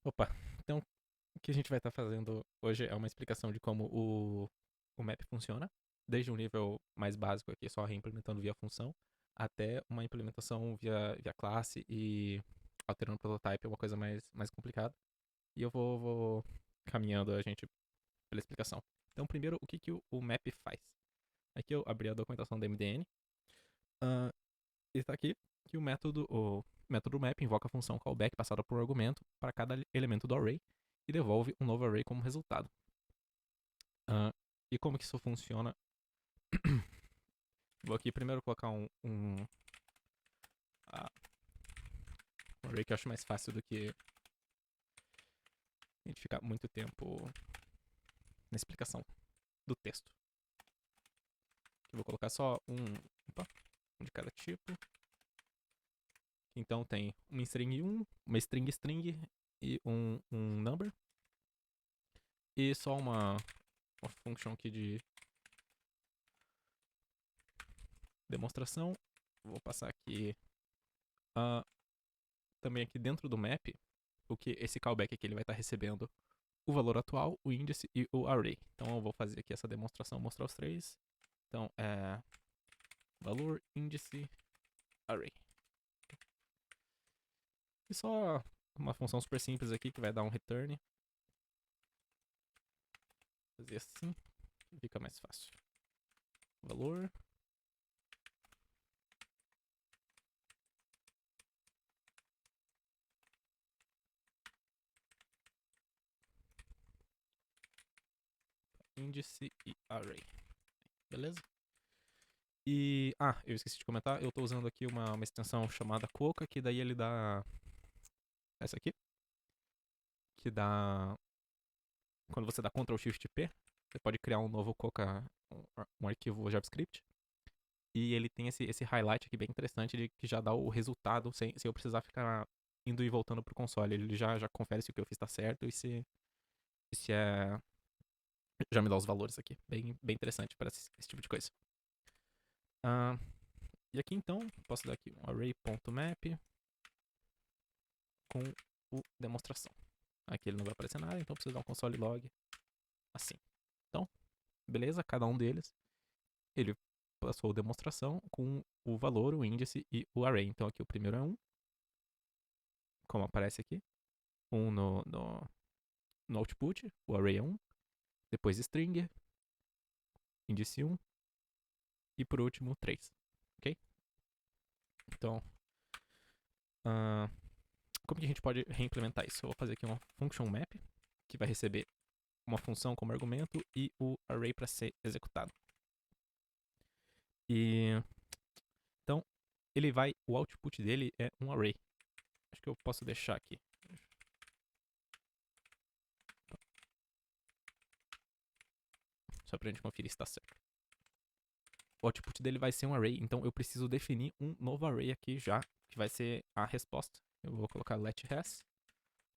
Opa, então o que a gente vai estar fazendo hoje é uma explicação de como o map funciona, desde um nível mais básico aqui, só reimplementando via função, até uma implementação via classe e alterando o prototype, é uma coisa mais complicada. E eu vou caminhando a gente pela explicação. Então, primeiro, o que o map faz? Aqui eu abri a documentação da MDN. E está aqui que o método map invoca a função callback passada por um argumento para cada elemento do array e devolve um novo array como resultado. Ah, e como que isso funciona? Vou aqui primeiro colocar ah, um array que eu acho mais fácil do que a gente ficar muito tempo na explicação do texto. Eu vou colocar só um de cada tipo. Então tem uma string 1, uma string string e um number. E só uma function aqui de demonstração. Vou passar aqui também aqui dentro do map o que esse callback aqui ele vai estar recebendo o valor atual, o índice e o array. Então eu vou fazer aqui essa demonstração, mostrar os três. Então é valor, índice, array. E só uma função super simples aqui que vai dar um return. Fazer assim, fica mais fácil. Valor. Índice e array. Beleza? E, eu esqueci de comentar, eu estou usando aqui uma extensão chamada Coca, que daí ele dá essa aqui, que dá quando você dá Ctrl Shift P, você pode criar um novo Coca, um arquivo JavaScript, e ele tem esse highlight aqui bem interessante de que já dá o resultado sem eu precisar ficar indo e voltando pro console. Ele já confere se o que eu fiz tá certo e se é. Já me dá os valores aqui. Bem interessante para esse tipo de coisa. Ah, e aqui então, posso dar aqui um array.map com o demonstração. Aqui ele não vai aparecer nada, então preciso dar um console log assim. Então, beleza, cada um deles. Ele passou a demonstração com o valor, o índice e o array. Então aqui o primeiro é 1, como aparece aqui. 1 no output, o array é 1. Depois string, índice 1. E por último, 3. Ok? Então, uh, como que a gente pode reimplementar isso? Eu vou fazer aqui uma function map, que vai receber uma função como argumento e o array para ser executado. E então o output dele é um array. Acho que eu posso deixar aqui. Só pra gente conferir se tá certo. O output dele vai ser um array, então eu preciso definir um novo array aqui já, que vai ser a resposta. Eu vou colocar letRes,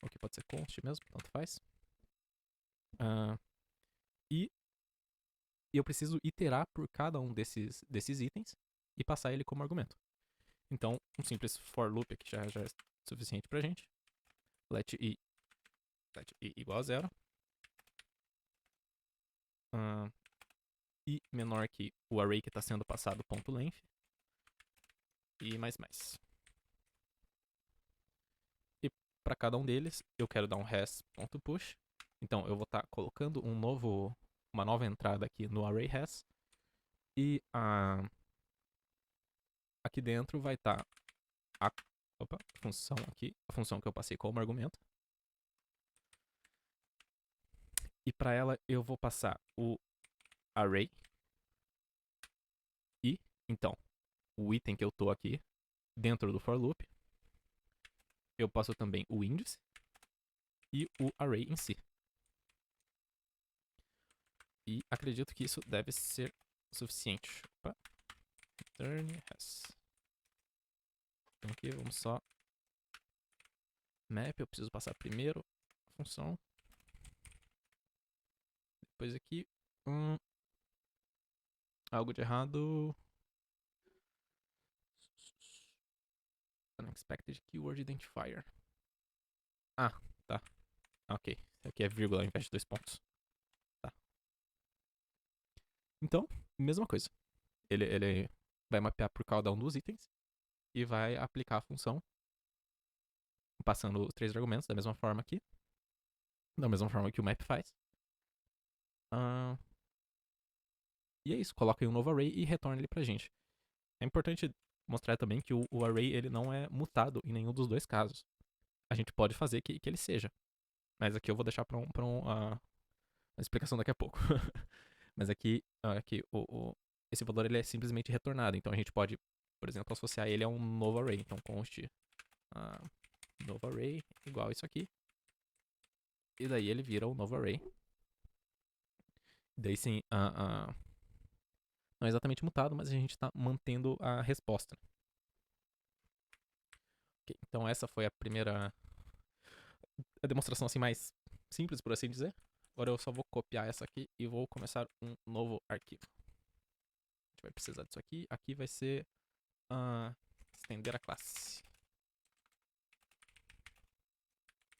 ou que pode ser const mesmo, tanto faz. E eu preciso iterar por cada um desses itens e passar ele como argumento. Então, um simples for loop aqui já é suficiente pra gente. Let i igual a zero. I menor que o array que está sendo passado, ponto length. E mais. E para cada um deles, eu quero dar um res.push. Então, eu vou estar colocando uma nova entrada aqui no array res. E aqui dentro vai estar a função aqui, a função que eu passei como argumento. E para ela eu vou passar o array. E, então, o item que eu tô aqui dentro do for loop. Eu passo também o índice e o array em si. E acredito que isso deve ser suficiente. Opa. Return res. Então aqui vamos só map, eu preciso passar primeiro a função. Depois aqui algo de errado. Unexpected keyword identifier. Tá. Ok, aqui é vírgula ao invés de 2 pontos. Tá. Então, mesma coisa. Ele vai mapear por cada um dos itens e vai aplicar a função passando os 3 argumentos da mesma forma aqui. Da mesma forma que o map faz. Ah, e é isso, coloca aí um novo array e retorna ele pra gente. É importante mostrar também que o array ele não é mutado em nenhum dos 2 casos. A gente pode fazer que ele seja. Mas aqui eu vou deixar pra uma explicação daqui a pouco. Mas aqui esse valor ele é simplesmente retornado. Então a gente pode, por exemplo, associar ele a um novo array. Então const novo array igual isso aqui. E daí ele vira um novo array. Daí sim, não é exatamente mutado, mas a gente está mantendo a resposta. Okay, então essa foi a primeira demonstração assim mais simples, por assim dizer. Agora eu só vou copiar essa aqui e vou começar um novo arquivo. A gente vai precisar disso aqui. Aqui vai ser estender a classe.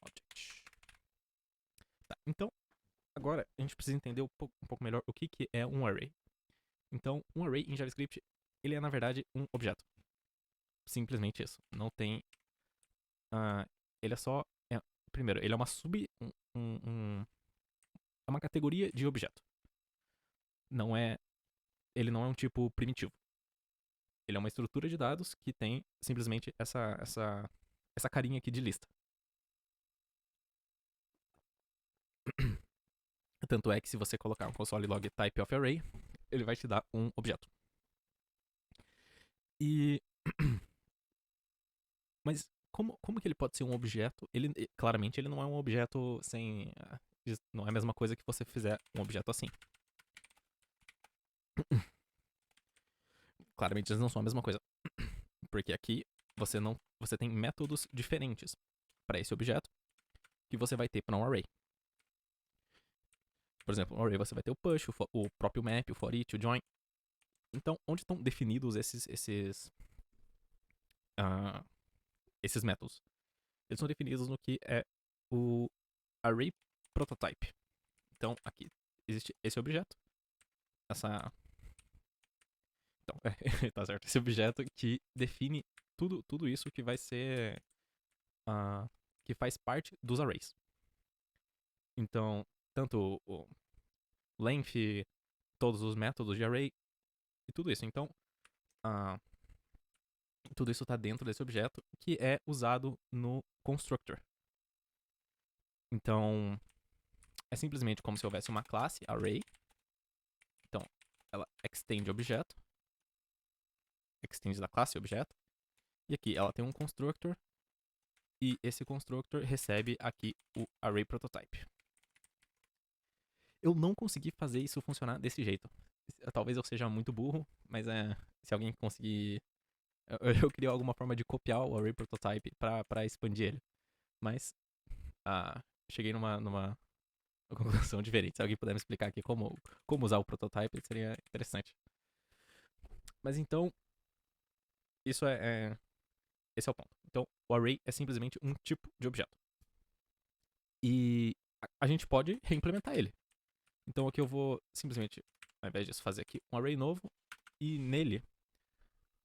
Object. Tá, então, agora a gente precisa entender um pouco melhor o que é um array. Então, um array em JavaScript, ele é na verdade um objeto. Simplesmente isso. Não tem... ele é só... primeiro, ele é uma é uma categoria de objeto. Ele não é um tipo primitivo. Ele é uma estrutura de dados que tem simplesmente essa carinha aqui de lista. Tanto é que se você colocar um console log type of array, ele vai te dar um objeto. E... Mas como que ele pode ser um objeto? Claramente ele não é um objeto sem... não é a mesma coisa que você fizer um objeto assim. Claramente eles não são a mesma coisa. Porque aqui você tem métodos diferentes para esse objeto que você vai ter para um array. Por exemplo, no array você vai ter o push, o próprio map, o for each, o join. Então, onde estão definidos esses métodos? Eles são definidos no que é o array prototype. Então, aqui existe esse objeto, então, tá certo, esse objeto que define tudo isso que vai ser que faz parte dos arrays. Então, tanto o length, todos os métodos de array e tudo isso. Então, tudo isso está dentro desse objeto que é usado no constructor. Então, é simplesmente como se houvesse uma classe array. Então, ela extende objeto, extende da classe objeto. E aqui ela tem um constructor e esse constructor recebe aqui o array prototype. Eu não consegui fazer isso funcionar desse jeito. Talvez eu seja muito burro, mas se alguém conseguir... Eu queria alguma forma de copiar o array prototype para expandir ele. Mas cheguei numa conclusão diferente. Se alguém puder me explicar aqui como usar o prototype, seria interessante. Mas então, esse é o ponto. Então, o array é simplesmente um tipo de objeto. E a gente pode reimplementar ele. Então aqui eu vou simplesmente, ao invés disso, fazer aqui um array novo e nele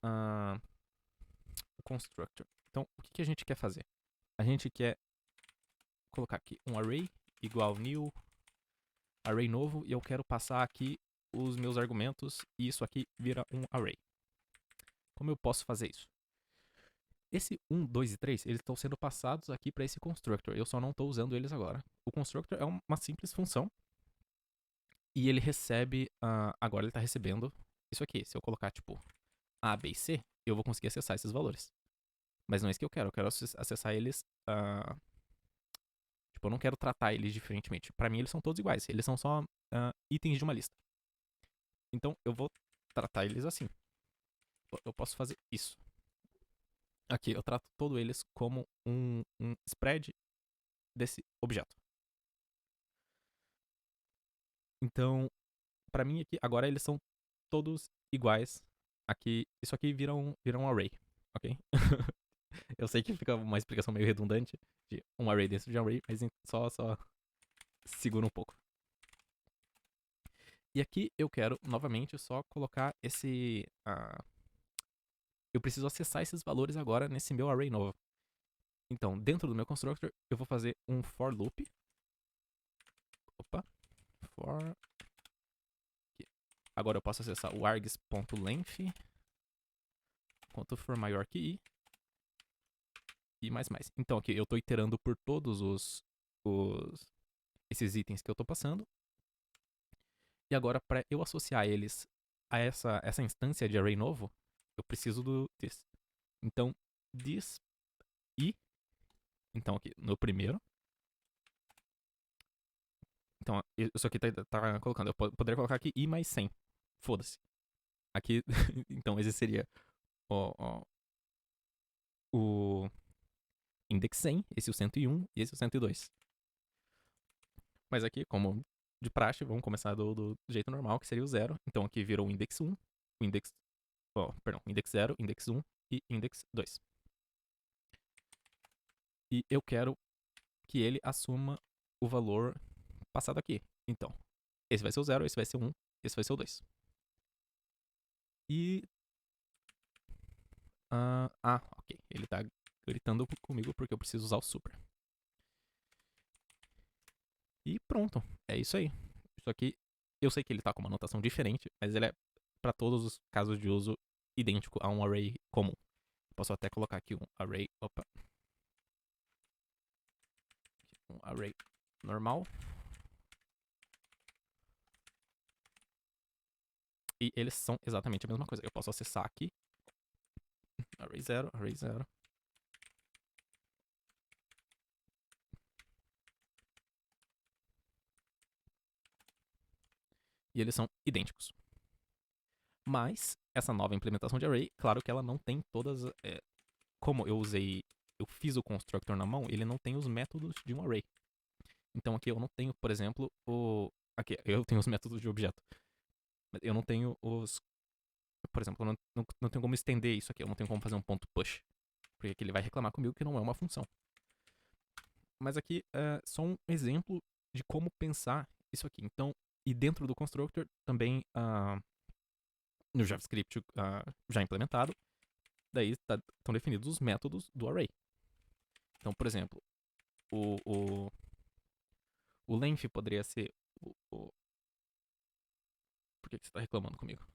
o constructor. Então, o que a gente quer fazer? A gente quer colocar aqui um array igual new array novo e eu quero passar aqui os meus argumentos e isso aqui vira um array. Como eu posso fazer isso? Esse 1, 2 e 3, eles estão sendo passados aqui para esse constructor. Eu só não estou usando eles agora. O constructor é uma simples função e ele recebe, agora ele está recebendo isso aqui. Se eu colocar tipo A, B e C, eu vou conseguir acessar esses valores. Mas não é isso que eu quero acessar eles... tipo, eu não quero tratar eles diferentemente. Para mim eles são todos iguais, eles são só itens de uma lista. Então eu vou tratar eles assim. Eu posso fazer isso. Aqui eu trato todos eles como um spread desse objeto. Então, para mim aqui, agora eles são todos iguais. Aqui, isso aqui vira um array, ok? Eu sei que fica uma explicação meio redundante de um array dentro de um array, mas só segura um pouco. E aqui eu quero novamente só colocar esse. Eu preciso acessar esses valores agora nesse meu array novo. Então, dentro do meu constructor, eu vou fazer um for loop. Opa. For. Aqui. Agora eu posso acessar o args.length. Quanto for maior que i. E mais. Então aqui eu estou iterando por todos esses itens que eu estou passando. E agora, para eu associar eles a essa instância de array novo, eu preciso do this. Então, this i. Então, aqui no primeiro. Então, isso aqui tá colocando. Eu poderia colocar aqui i mais 100. Foda-se. Aqui, então, esse seria o index 100, esse o 101 e esse o 102. Mas aqui, como de praxe, vamos começar do jeito normal, que seria o 0. Então aqui virou o index 1, o index. Index 0, index 1 e index 2. E eu quero que ele assuma o valor passado aqui. Então, esse vai ser o 0, esse vai ser o 1, esse vai ser o 2. E. Ok. Ele tá gritando comigo porque eu preciso usar o super. E pronto. É isso aí. Isso aqui, eu sei que ele tá com uma notação diferente, mas ele é, para todos os casos de uso, idêntico a um array comum. Posso até colocar aqui um array. Opa. Um array normal. E eles são exatamente a mesma coisa. Eu posso acessar aqui. Array 0, array 0. E eles são idênticos. Mas, essa nova implementação de array, claro que ela não tem todas. Como eu fiz o constructor na mão, ele não tem os métodos de um array. Então aqui eu não tenho, por exemplo, aqui eu tenho os métodos de objeto. Mas eu não tenho os. Por exemplo, eu não tenho como estender isso aqui. Eu não tenho como fazer um ponto push. Porque aqui ele vai reclamar comigo que não é uma função. Mas aqui é só um exemplo de como pensar isso aqui. Então, e dentro do constructor também no JavaScript já implementado, daí estão definidos os métodos do array. Então, por exemplo, o length poderia ser Por que você está reclamando comigo?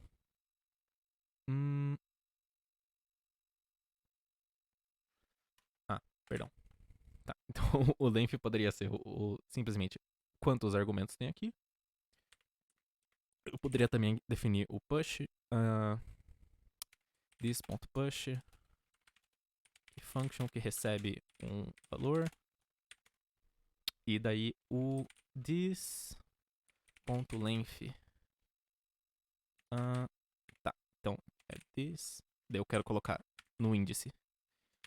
Perdão. Tá, então o length poderia ser simplesmente quantos argumentos tem aqui. Eu poderia também definir o push, this.push, function que recebe um valor. E daí o this.length. Tá, então é this. Daí eu quero colocar no índice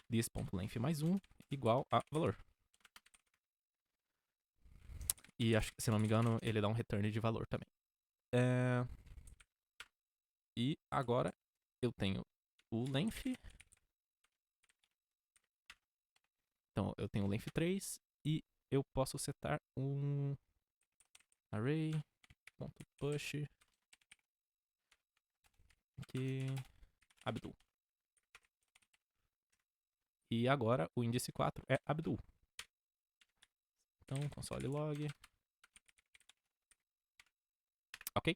this.length mais 1 igual a valor. E acho que, se não me engano, ele dá um return de valor também. E agora eu tenho o length. Então eu tenho o length 3 e eu posso setar um array.push aqui Abdul. E agora o índice 4 é Abdul. Então console log. Ok?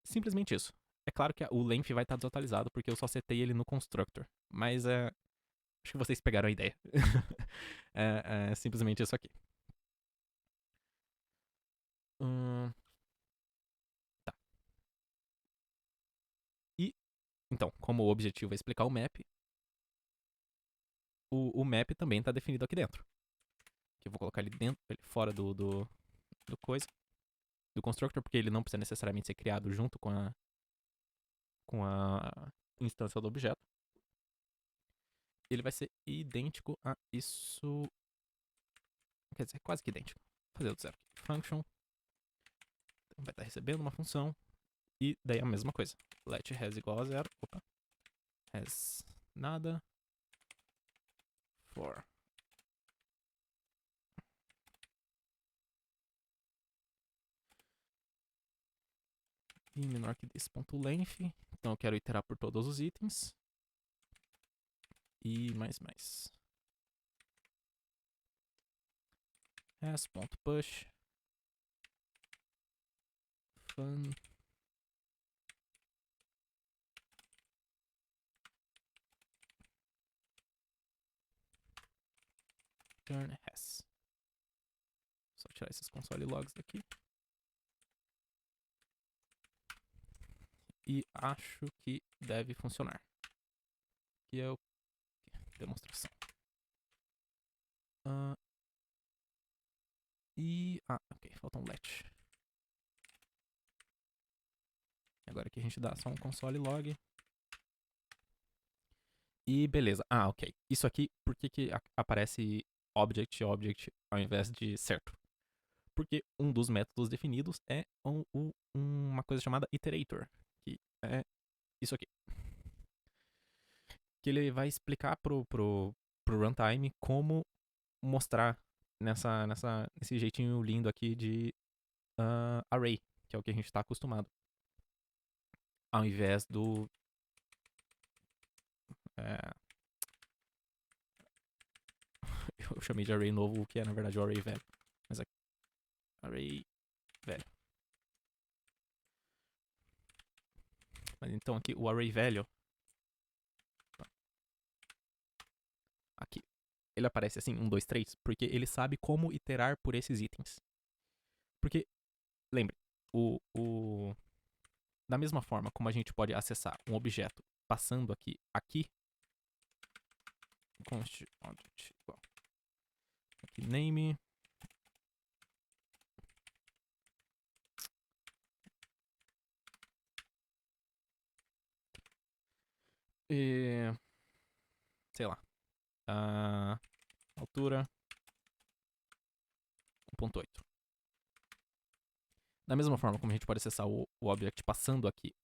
Simplesmente isso. É claro que o length vai estar desatualizado porque eu só setei ele no constructor. Mas acho que vocês pegaram a ideia. É simplesmente isso aqui. Tá. E, então, como o objetivo é explicar o map, o map também está definido aqui dentro. Que eu vou colocar ele dentro, ele fora do constructor, porque ele não precisa necessariamente ser criado junto com a instância do objeto. Ele vai ser idêntico a isso. Quer dizer, quase que idêntico. Vou fazer do zero aqui. Function. Vai estar recebendo uma função. E daí a mesma coisa. Let has igual a 0. Opa. Has nada. for i menor que this.length. Então eu quero iterar por todos os itens. E mais. As.push fun turn has. Só tirar esses console logs daqui. E acho que deve funcionar. Aqui é o demonstração. Ok, falta um let. Agora aqui a gente dá só um console log. E beleza. Ok. Isso aqui, por que aparece object ao invés de certo? Porque um dos métodos definidos é uma coisa chamada iterator, que é isso aqui. Que ele vai explicar pro runtime como mostrar nesse jeitinho lindo aqui de array, que é o que a gente está acostumado. Ao invés do... eu chamei de array novo, o que é na verdade o array velho. Mas aqui, array velho. Mas então aqui o array velho, aqui, ele aparece assim, 1, 2, 3, porque ele sabe como iterar por esses itens. Porque, lembre, da mesma forma como a gente pode acessar um objeto passando aqui, const object igual. Aqui, name. E, sei lá. Altura 1.8. Da mesma forma como a gente pode acessar o object passando aqui.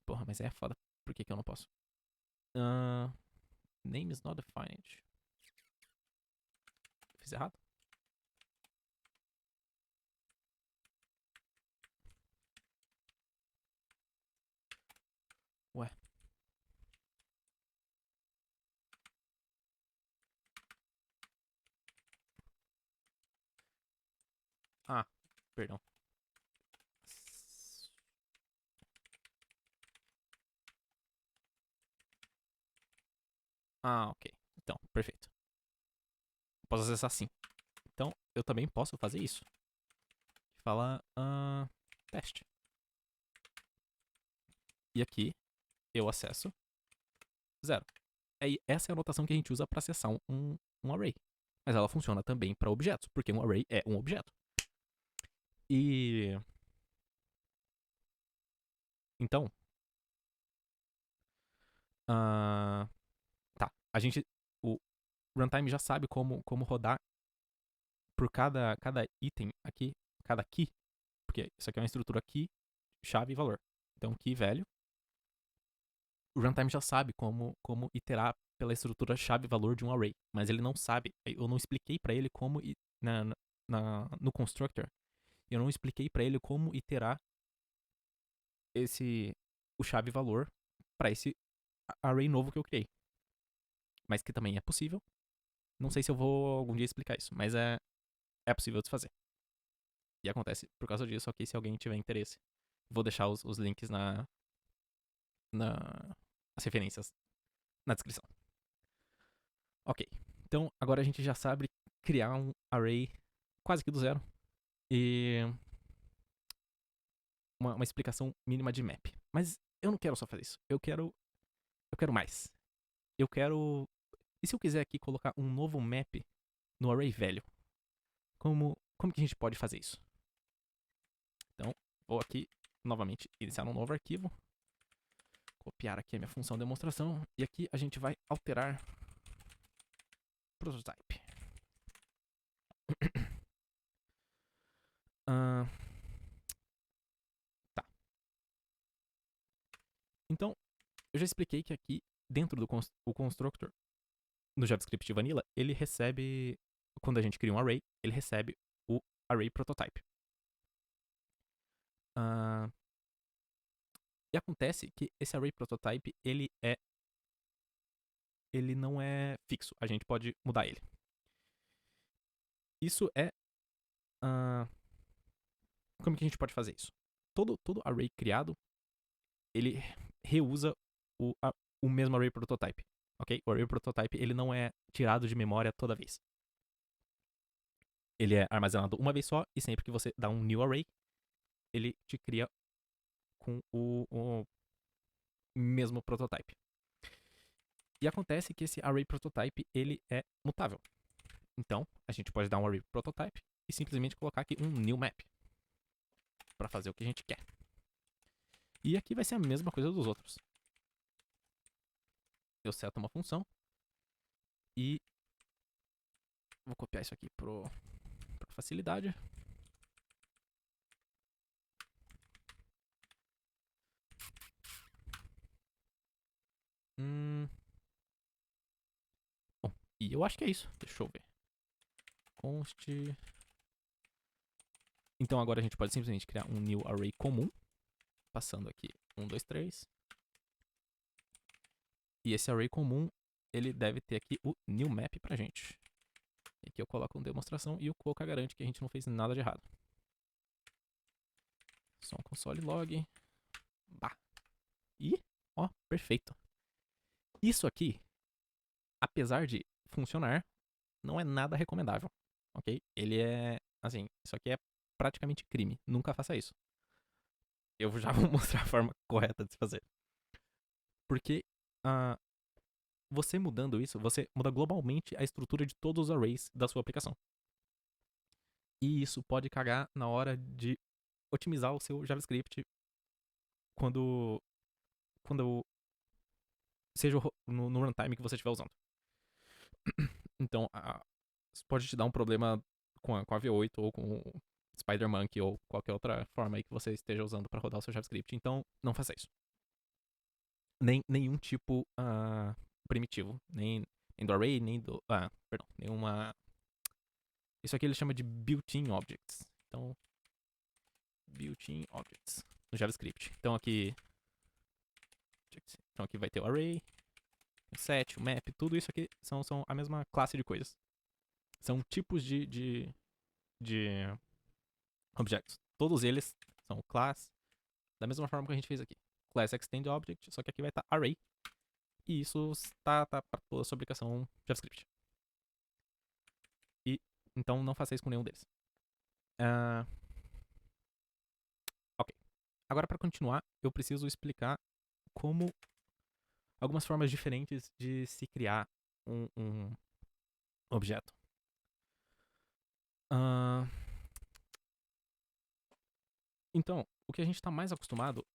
Porra, mas é foda. Por que eu não posso? Name is not defined. Fiz errado? Ué. Perdão. Ok. Então, perfeito. Posso acessar sim. Então, eu também posso fazer isso. Falar teste. E aqui, eu acesso 0. Essa é a notação que a gente usa para acessar um array. Mas ela funciona também para objetos, porque um array é um objeto. E... então... tá. O runtime já sabe como rodar por cada item aqui, cada key. Porque isso aqui é uma estrutura key, chave e valor. Então, key velho. O runtime já sabe como iterar pela estrutura chave-valor de um array, mas ele não sabe. Eu não expliquei para ele como no constructor. Eu não expliquei para ele como iterar o chave-valor para esse array novo que eu criei. Mas que também é possível. Não sei se eu vou algum dia explicar isso, mas é possível de se fazer. E acontece por causa disso, ok, se alguém tiver interesse. Vou deixar os links as referências na descrição. Ok, então agora a gente já sabe criar um array quase que do zero. E uma explicação mínima de map. Mas eu não quero só fazer isso. Eu quero mais. Eu quero... E se eu quiser aqui colocar um novo map no array velho? Como que a gente pode fazer isso? Então, vou aqui novamente iniciar um novo arquivo. Copiar aqui a minha função demonstração. E aqui a gente vai alterar prototype. Tá. Então, eu já expliquei que aqui dentro do o constructor, no JavaScript Vanilla, ele recebe, quando a gente cria um array, ele recebe o array prototype. E acontece que esse array prototype, ele não é fixo. A gente pode mudar ele. Isso é... como que a gente pode fazer isso? Todo array criado, ele reusa o mesmo array prototype. Ok? O array prototype, ele não é tirado de memória toda vez. Ele é armazenado uma vez só, e sempre que você dá um new array, ele te cria com o mesmo prototype. E acontece que esse array prototype, ele é mutável. Então, a gente pode dar um array prototype e simplesmente colocar aqui um new map para fazer o que a gente quer. E aqui vai ser a mesma coisa dos outros. Eu seto uma função e vou copiar isso aqui para facilidade. Bom, e eu acho que é isso. Deixa eu ver. Const. Então agora a gente pode simplesmente criar um new array comum, passando aqui 1, 2, 3. E esse array comum, ele deve ter aqui o new map pra gente. E aqui eu coloco uma demonstração e o Coca garante que a gente não fez nada de errado. Só um console log. Bah. E, ó, perfeito. Isso aqui, apesar de funcionar, não é nada recomendável, ok? Ele é, assim, isso aqui é praticamente crime. Nunca faça isso. Eu já vou mostrar a forma correta de se fazer. Porque você mudando isso, você muda globalmente a estrutura de todos os arrays da sua aplicação. E isso pode cagar na hora de otimizar o seu JavaScript quando seja no runtime que você estiver usando. Então, isso pode te dar um problema com a V8 ou com o SpiderMonkey ou qualquer outra forma aí que você esteja usando para rodar o seu JavaScript. Então, não faça isso. Nenhum tipo primitivo. Nem do array, nem do... perdão. Nenhuma... Isso aqui ele chama de built-in objects. Então, built-in objects no JavaScript. Então aqui vai ter o array, o set, o map, tudo isso aqui são a mesma classe de coisas. São tipos de objects. Todos eles são class, da mesma forma que a gente fez aqui. Class extend object, só que aqui vai estar array. E isso está para toda a sua aplicação JavaScript. E então não faça isso com nenhum deles. Ok. Agora, para continuar, eu preciso explicar como algumas formas diferentes de se criar um objeto. Então, o que a gente está mais acostumado...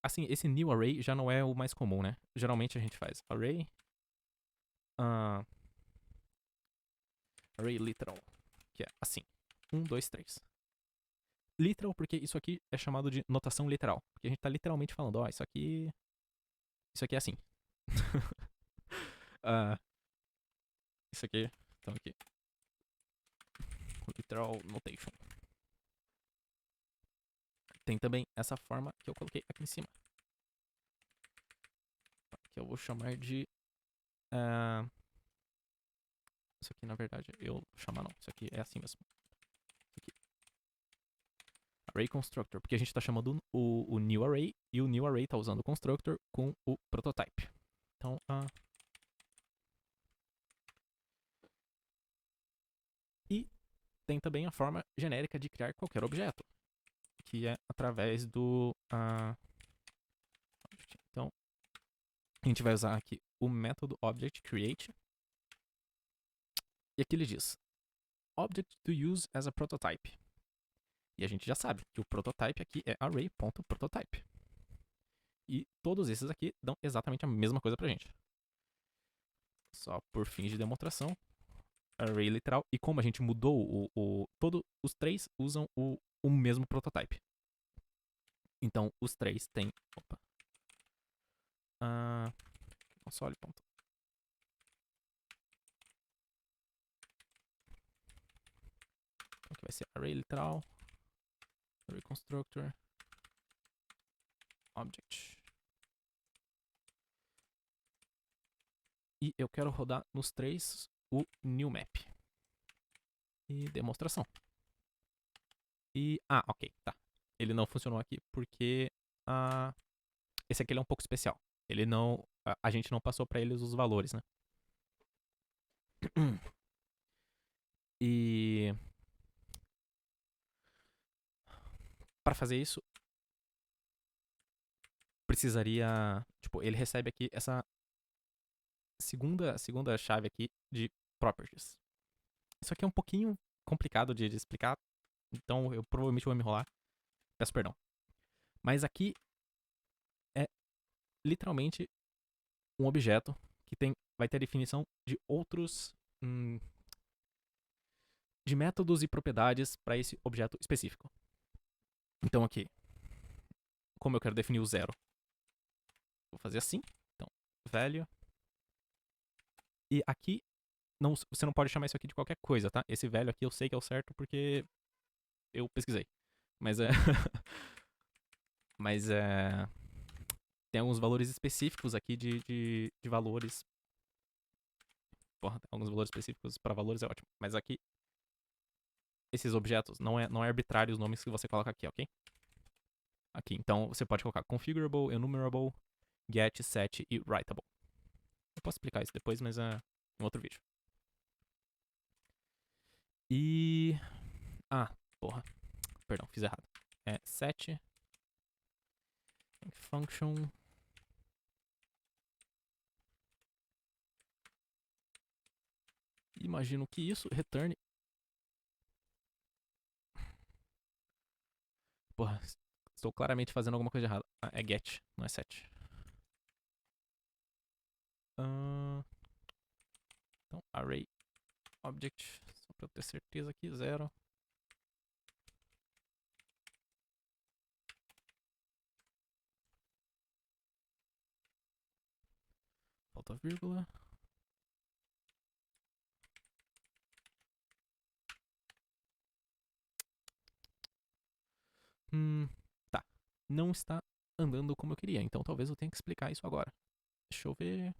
Assim, esse new array já não é o mais comum, né? Geralmente a gente faz array... array literal, que é assim. 1, 2, 3. Literal porque isso aqui é chamado de notação literal. Porque a gente está literalmente falando, ó, isso aqui é assim. Isso aqui, então aqui. Literal notation. Tem também essa forma que eu coloquei aqui em cima. Que eu vou chamar de... isso aqui, na verdade, eu vou chamar não. Isso aqui é assim mesmo. Aqui. Array constructor. Porque a gente está chamando o new array. E o new array está usando o constructor com o prototype. Então, E tem também a forma genérica de criar qualquer objeto. Que é através do... Então, a gente vai usar aqui o método object create. E aqui ele diz object to use as a prototype. E a gente já sabe que o prototype aqui é array.prototype. E todos esses aqui dão exatamente a mesma coisa pra gente. Só por fins de demonstração, array literal. E como a gente mudou todos os três usam o mesmo prototype. Então, os três têm... console. Então aqui vai ser array literal, array constructor, object. E eu quero rodar nos três o new map. E demonstração. E, ok, tá. Ele não funcionou aqui porque esse aqui ele é um pouco especial. Ele não, a gente não passou pra eles os valores, né? E para fazer isso, precisaria, tipo, ele recebe aqui essa segunda chave aqui de properties. Isso aqui é um pouquinho complicado de explicar, então eu provavelmente vou me enrolar. Peço perdão. Mas aqui é literalmente um objeto que vai ter a definição de outros de métodos e propriedades para esse objeto específico. Então aqui, como eu quero definir o zero, vou fazer assim. Então, value. E aqui, você não pode chamar isso aqui de qualquer coisa, tá? Esse velho aqui eu sei que é o certo porque eu pesquisei. Mas é. Mas é. Tem alguns valores específicos aqui de valores. Porra, tem alguns valores específicos para valores é ótimo. Mas aqui, esses objetos, não é arbitrário os nomes que você coloca aqui, ok? Aqui, então você pode colocar configurable, enumerable, get, set e writable. Eu posso explicar isso depois, mas é em outro vídeo. E. Porra. Perdão, fiz errado. É set function. Imagino que isso returne. Porra, estou claramente fazendo alguma coisa errada. É get, não é set. Então, array object, só pra eu ter certeza aqui, 0. Falta vírgula. Tá. Não está andando como eu queria, então talvez eu tenha que explicar isso agora. Deixa eu ver.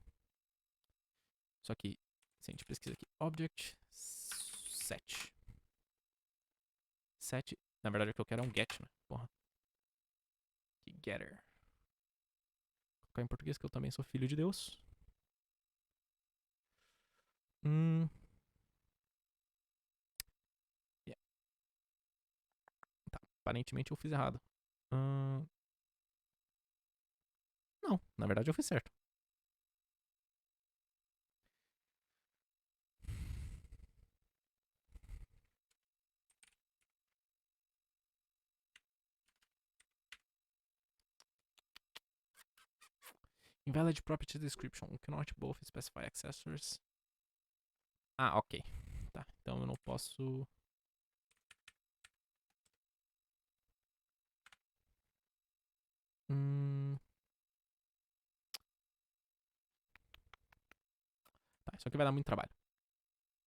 Só que, se a gente pesquisa aqui, object set. Set, na verdade o que eu quero é um get, né? Porra. Que getter. Vou colocar em português que eu também sou filho de Deus. Yeah. Tá, aparentemente eu fiz errado. Não, na verdade eu fiz certo. Invalid property description. Cannot both specify accessors. Ok. Tá, então eu não posso. Tá, isso aqui vai dar muito trabalho.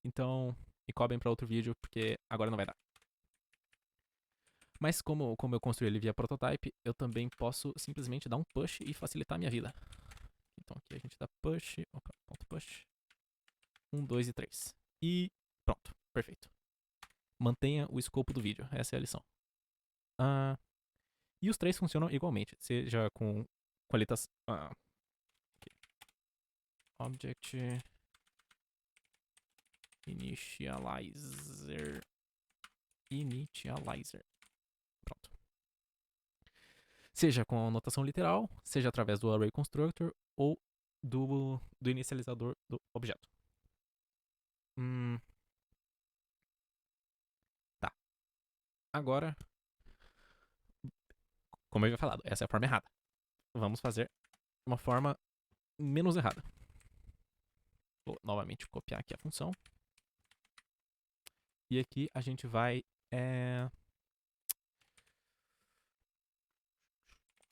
Então, me cobrem pra outro vídeo, porque agora não vai dar. Mas como eu construí ele via prototype, eu também posso simplesmente dar um push e facilitar a minha vida. Então aqui a gente dá push, ponto push. 1, 2 e 3. E pronto, perfeito. Mantenha o escopo do vídeo, essa é a lição. E os três funcionam igualmente, seja com qualitas. Object initializer. Pronto. Seja com a notação literal, seja através do array constructor ou do inicializador do objeto. Tá. Agora, como eu havia falado, essa é a forma errada. Vamos fazer uma forma menos errada. Vou novamente copiar aqui a função. E aqui a gente vai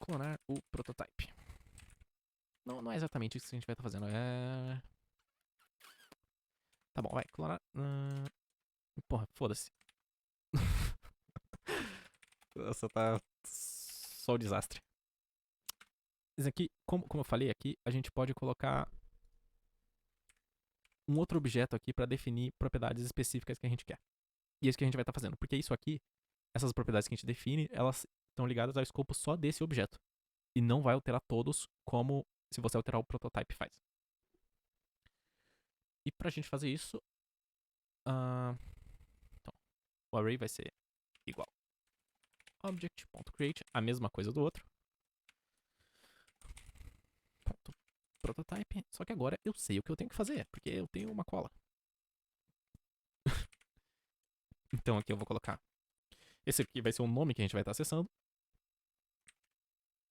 clonar o prototype. Não, não é exatamente isso que a gente vai estar fazendo. Tá bom, vai. Clonar. Porra, foda-se. Nossa, tá só o desastre. Isso aqui, como eu falei aqui, a gente pode colocar um outro objeto aqui para definir propriedades específicas que a gente quer. E é isso que a gente vai estar fazendo. Porque isso aqui, essas propriedades que a gente define, elas estão ligadas ao escopo só desse objeto. E não vai alterar todos como se você alterar o prototype faz. E pra gente fazer isso, então, o array vai ser igual object.create, a mesma coisa do outro. Ponto prototype. Só que agora eu sei o que eu tenho que fazer, porque eu tenho uma cola. Então aqui eu vou colocar. Esse aqui vai ser o nome que a gente vai estar acessando.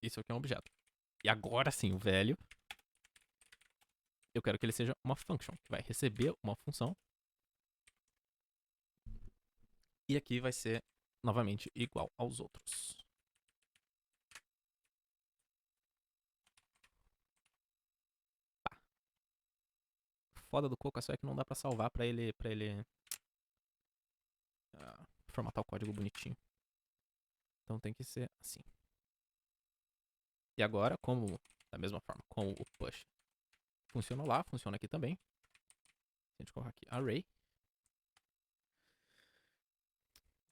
Isso aqui é um objeto. E agora sim, o velho. Eu quero que ele seja uma function, que vai receber uma função. E aqui vai ser, novamente, igual aos outros. Tá. Foda do Coca só é que não dá pra salvar pra ele formatar o código bonitinho. Então tem que ser assim. E agora, como da mesma forma, como o push funciona lá, funciona aqui também. Se a gente colocar aqui array.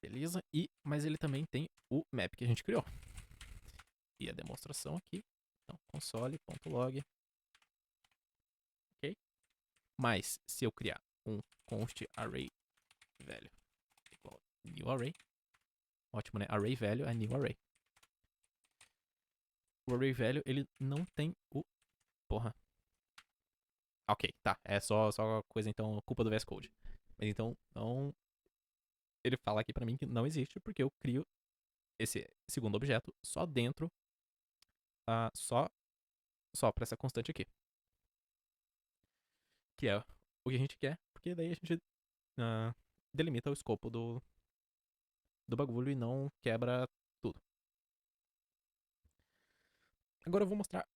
Beleza? Mas ele também tem o map que a gente criou. E a demonstração aqui. Então, console.log. Ok? Mas, se eu criar um const array velho igual new array. Ótimo, né? Array velho é new array. O array velho, ele não tem o... Porra. Ok, tá. É só coisa, então, culpa do VS Code. Mas então, não... Ele fala aqui pra mim que não existe, porque eu crio esse segundo objeto só dentro... só pra essa constante aqui. Que é o que a gente quer, porque daí a gente delimita o escopo do bagulho e não quebra tudo. Agora eu vou mostrar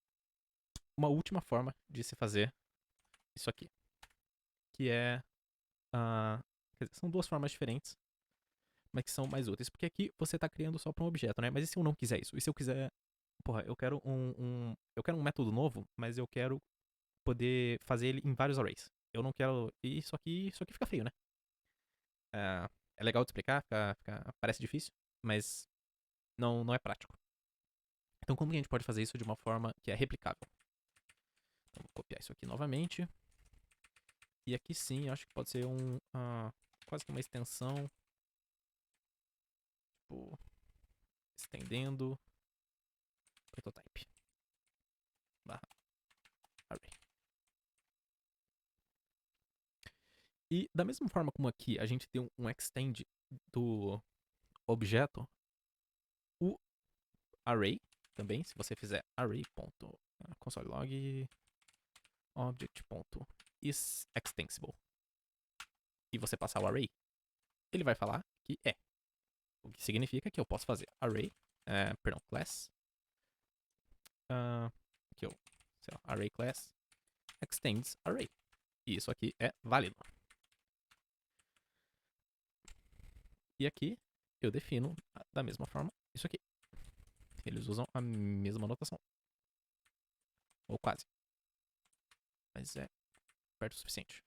uma última forma de se fazer isso aqui. Que é... quer dizer, são duas formas diferentes, mas que são mais úteis. Porque aqui você tá criando só pra um objeto, né? Mas e se eu não quiser isso? E se eu quiser... Porra, eu quero eu quero um método novo, mas eu quero poder fazer ele em vários arrays. Eu não quero... Isso aqui fica feio, né? É legal de explicar, parece difícil, mas não é prático. Então como que a gente pode fazer isso de uma forma que é replicável? Então vou copiar isso aqui novamente. E aqui sim, eu acho que pode ser quase que uma extensão. Tipo, estendendo prototype barra array. E da mesma forma como aqui a gente tem um extend do objeto, o array também, se você fizer array.consolelog object.isExtensible e você passar o array, ele vai falar que é. O que significa que eu posso fazer array, class, que eu, sei lá, array class extends array. E isso aqui é válido. E aqui eu defino da mesma forma isso aqui. Eles usam a mesma notação. Ou quase. Mas é perto o suficiente.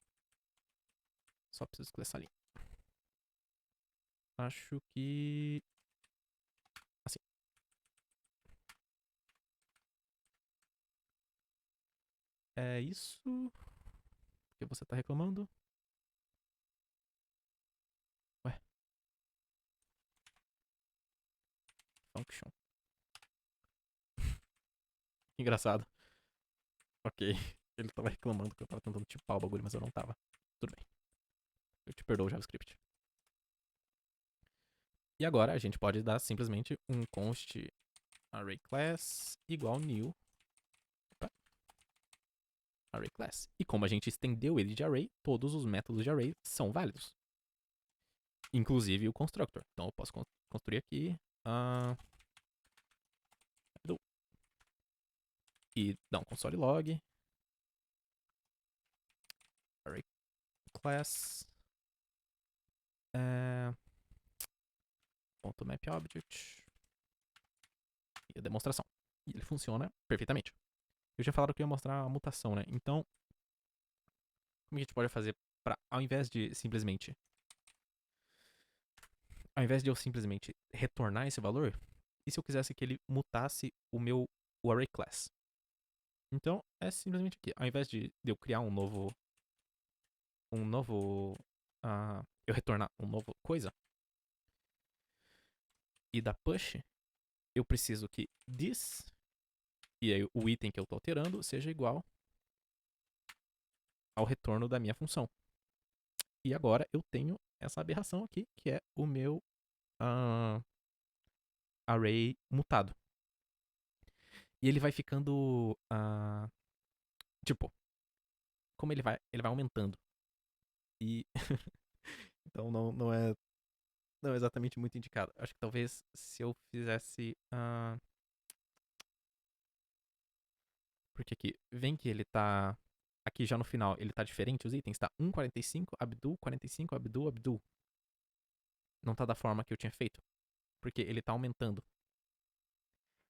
Só preciso escolher essa linha. Acho que... assim. É isso. Porque você tá reclamando. Ué. Function. Engraçado. Ok. Ele tava reclamando que eu tava tentando tipar o bagulho, mas eu não tava. Tudo bem. Eu te perdoo o JavaScript. E agora a gente pode dar simplesmente um const array class igual new array class. E como a gente estendeu ele de array, todos os métodos de array são válidos. Inclusive o constructor. Então eu posso construir aqui e dá um console log. Array class. Ponto map object. E a demonstração. E ele funciona perfeitamente. Eu tinha falado que eu ia mostrar a mutação, né? Então, como a gente pode fazer para, ao invés de eu simplesmente retornar esse valor, e se eu quisesse que ele mutasse o array class? Então, é simplesmente aqui. Ao invés de eu criar eu retornar um novo coisa, e da push, eu preciso que this, e aí o item que eu estou alterando, seja igual ao retorno da minha função. E agora eu tenho essa aberração aqui, que é o meu array mutado. E ele vai ficando. Tipo, como ele vai aumentando. E. Então não é exatamente muito indicado. Acho que talvez se eu fizesse. Porque aqui, vem que ele tá. Aqui já no final ele tá diferente, os itens. Tá 1,45, Abdul, 45, Abdul, Abdul. Não tá da forma que eu tinha feito. Porque ele tá aumentando.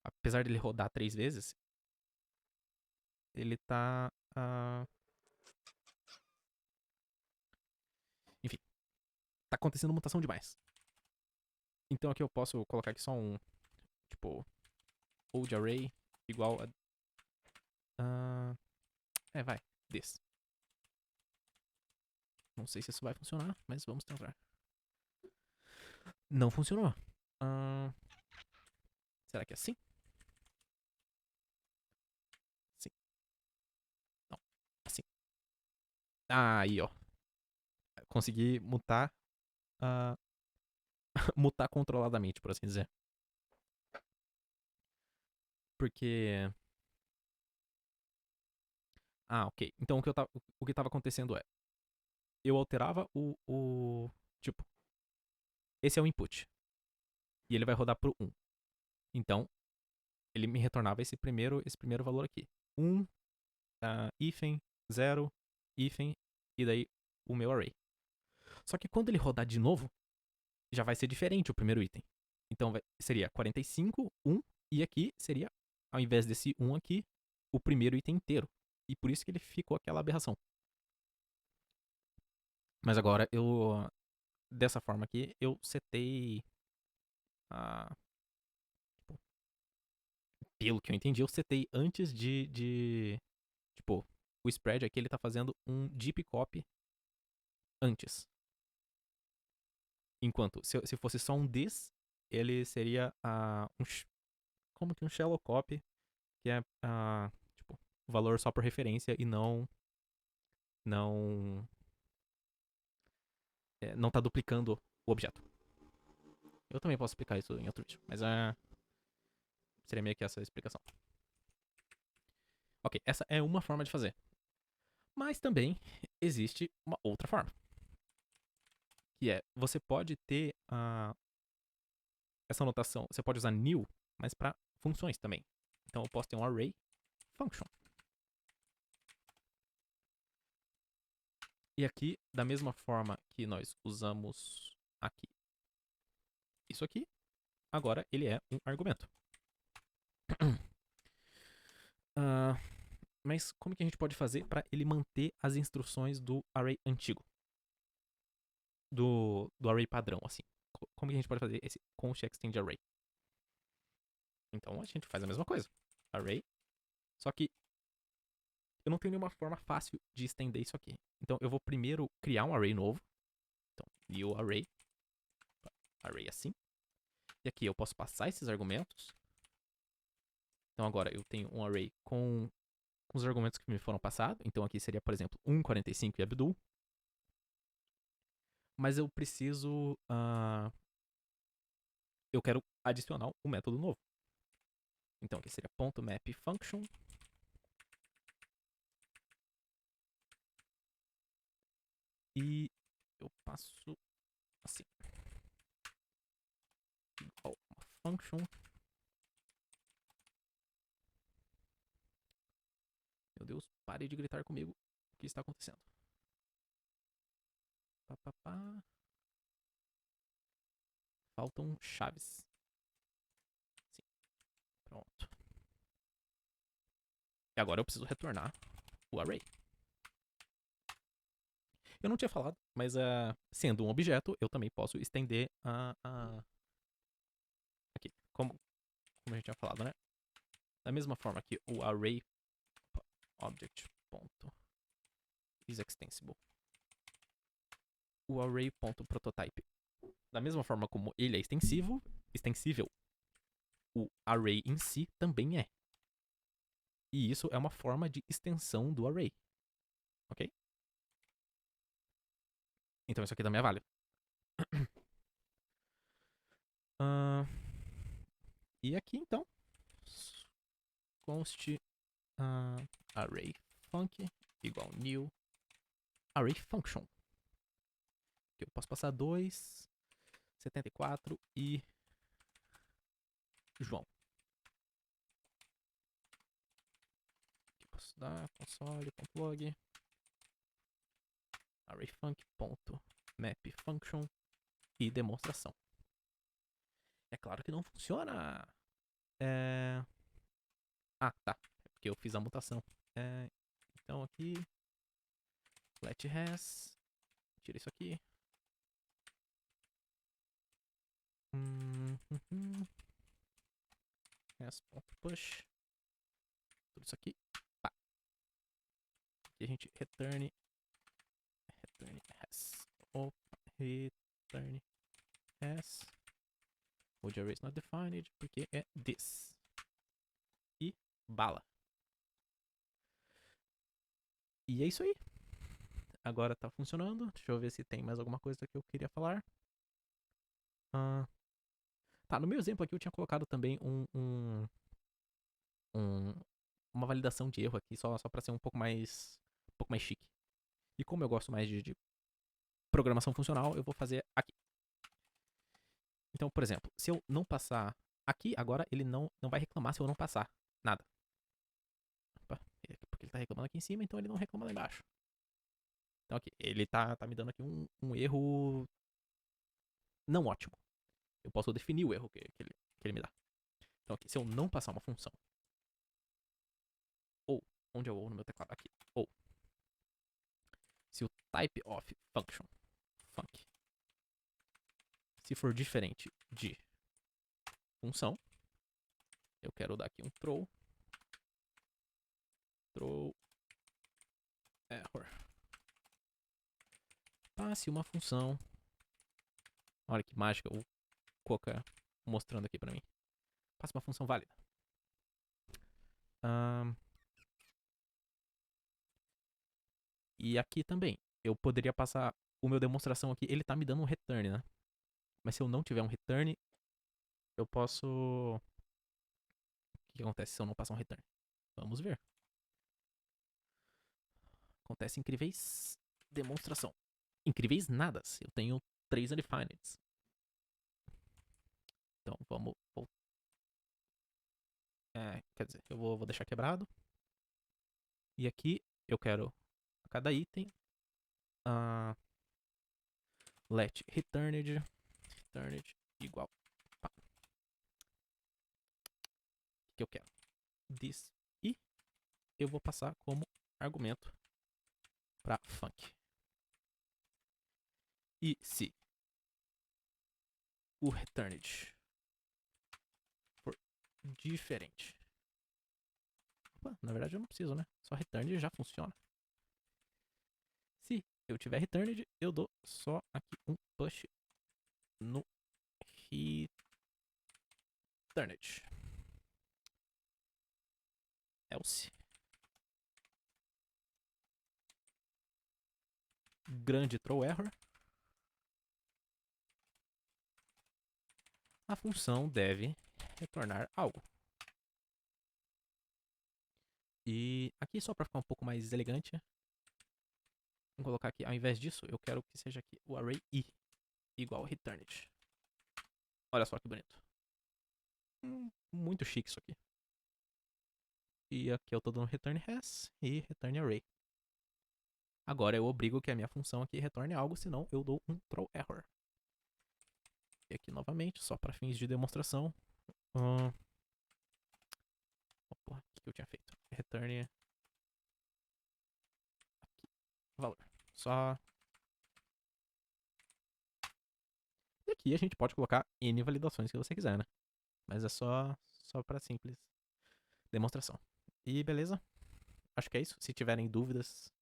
Apesar dele rodar 3 vezes, ele tá. Enfim, tá acontecendo mutação demais. Então aqui eu posso colocar aqui só um. Tipo, old array igual a. Vai, this. Não sei se isso vai funcionar, mas vamos tentar. Não funcionou. Será que é assim? Sim. Não. Assim. Aí, ó. Consegui mutar. Mutar controladamente, por assim dizer. Porque. Ok. Então o que tava acontecendo é. Eu alterava tipo. Esse é o input. E ele vai rodar pro 1. Então, ele me retornava esse primeiro valor aqui. 1, hífen, 0, hífen, e daí o meu array. Só que quando ele rodar de novo, já vai ser diferente o primeiro item. Então seria 45, 1, e aqui seria, ao invés desse 1 aqui, o primeiro item inteiro. E por isso que ele ficou aquela aberração. Mas agora dessa forma aqui, eu setei tipo, pelo que eu entendi, eu setei antes tipo, o spread aqui ele tá fazendo um deep copy antes. Enquanto, se fosse só um this, ele seria como que um shallow copy, que é tipo, valor só por referência e não não tá duplicando o objeto. Eu também posso explicar isso em outro vídeo, mas seria meio que essa a explicação. Ok, essa é uma forma de fazer. Mas também existe uma outra forma. Que é, você pode ter essa notação, você pode usar new, mas para funções também. Então eu posso ter um array function. E aqui, da mesma forma que nós usamos aqui isso aqui, agora ele é um argumento. Mas como que a gente pode fazer para ele manter as instruções do array antigo? Do array padrão, assim. Como que a gente pode fazer esse const extend array? Então a gente faz a mesma coisa. Array. Só que eu não tenho nenhuma forma fácil de estender isso aqui. Então eu vou primeiro criar um array novo. Então, new array. Array assim. E aqui eu posso passar esses argumentos. Então agora eu tenho um array com os argumentos que me foram passados. Então aqui seria, por exemplo, 1, 45 e Abdul. Mas eu preciso. Eu quero adicionar um método novo. Então aqui seria .map function. E eu passo assim. Igual uma function. Meu Deus, pare de gritar comigo. O que está acontecendo? Pá, pá, pá. Faltam chaves. Sim, pronto. E agora eu preciso retornar o array. Eu não tinha falado, mas sendo um objeto, eu também posso estender aqui, como a gente tinha falado, né? Da mesma forma que o array object ponto is extensible. O array.prototype. Da mesma forma como ele é extensível, o array em si também é. E isso é uma forma de extensão do array. Ok? Então isso aqui também é válido. E aqui então, const array func igual new array function. Que eu posso passar 2, 74 e João. Aqui posso dar console.log arrayfunc.map function e demonstração. É claro que não funciona. Ah, tá. É porque eu fiz a mutação. Então aqui let has. Tira isso aqui. Has.push. Tudo isso aqui. Pá. Aqui a gente return has. Opa, return has. O array is not defined porque é this. E bala. E é isso aí. Agora tá funcionando. Deixa eu ver se tem mais alguma coisa que eu queria falar. Tá, no meu exemplo aqui eu tinha colocado também uma validação de erro aqui, só pra ser um pouco mais chique. E como eu gosto mais de programação funcional, eu vou fazer aqui. Então, por exemplo, se eu não passar aqui, agora ele não vai reclamar se eu não passar nada. Opa, porque ele tá reclamando aqui em cima, então ele não reclama lá embaixo. Então aqui, ele tá me dando aqui um erro não ótimo. Eu posso definir o erro que ele me dá. Então aqui, se eu não passar uma função, ou, onde é o ou no meu teclado? Aqui, ou, se o type of function, func, se for diferente de função, eu quero dar aqui um throw error. Passe uma função. Olha que mágica o Coca mostrando aqui pra mim. Passe uma função válida. E aqui também, eu poderia passar o meu demonstração aqui, ele tá me dando um return, né? Mas se eu não tiver um return, eu posso... O que acontece se eu não passar um return? Vamos ver. Acontece incríveis demonstração. Incríveis nadas. Eu tenho 3 undefined. Então vamos voltar. Quer dizer, eu vou deixar quebrado. E aqui eu quero a cada item let returned igual. Pá. O que eu quero? This. E eu vou passar como argumento para func. E se o returned for diferente. Opa, na verdade eu não preciso, né? Só returned já funciona. Se eu tiver returned, eu dou só aqui um push no returned. Else. Grande throw error. A função deve retornar algo. E aqui só para ficar um pouco mais elegante, vamos colocar aqui, ao invés disso, eu quero que seja aqui o array i igual returned. Olha só que bonito. Muito chique isso aqui. E aqui eu tô dando return has e return array. Agora eu obrigo que a minha função aqui retorne algo, senão eu dou um throw error. E aqui novamente, só para fins de demonstração. Opa, o que eu tinha feito? Return aqui, valor. Só. E aqui a gente pode colocar N validações que você quiser, né? Mas é só para simples demonstração. E beleza? Acho que é isso. Se tiverem dúvidas,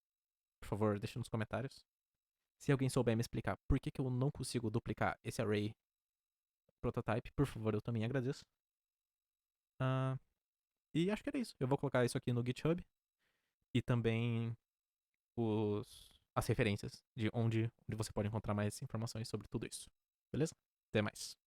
por favor, deixe nos comentários. Se alguém souber me explicar por que eu não consigo duplicar esse array prototype, por favor, eu também agradeço. E acho que era isso. Eu vou colocar isso aqui no GitHub e também as referências de onde você pode encontrar mais informações sobre tudo isso. Beleza? Até mais.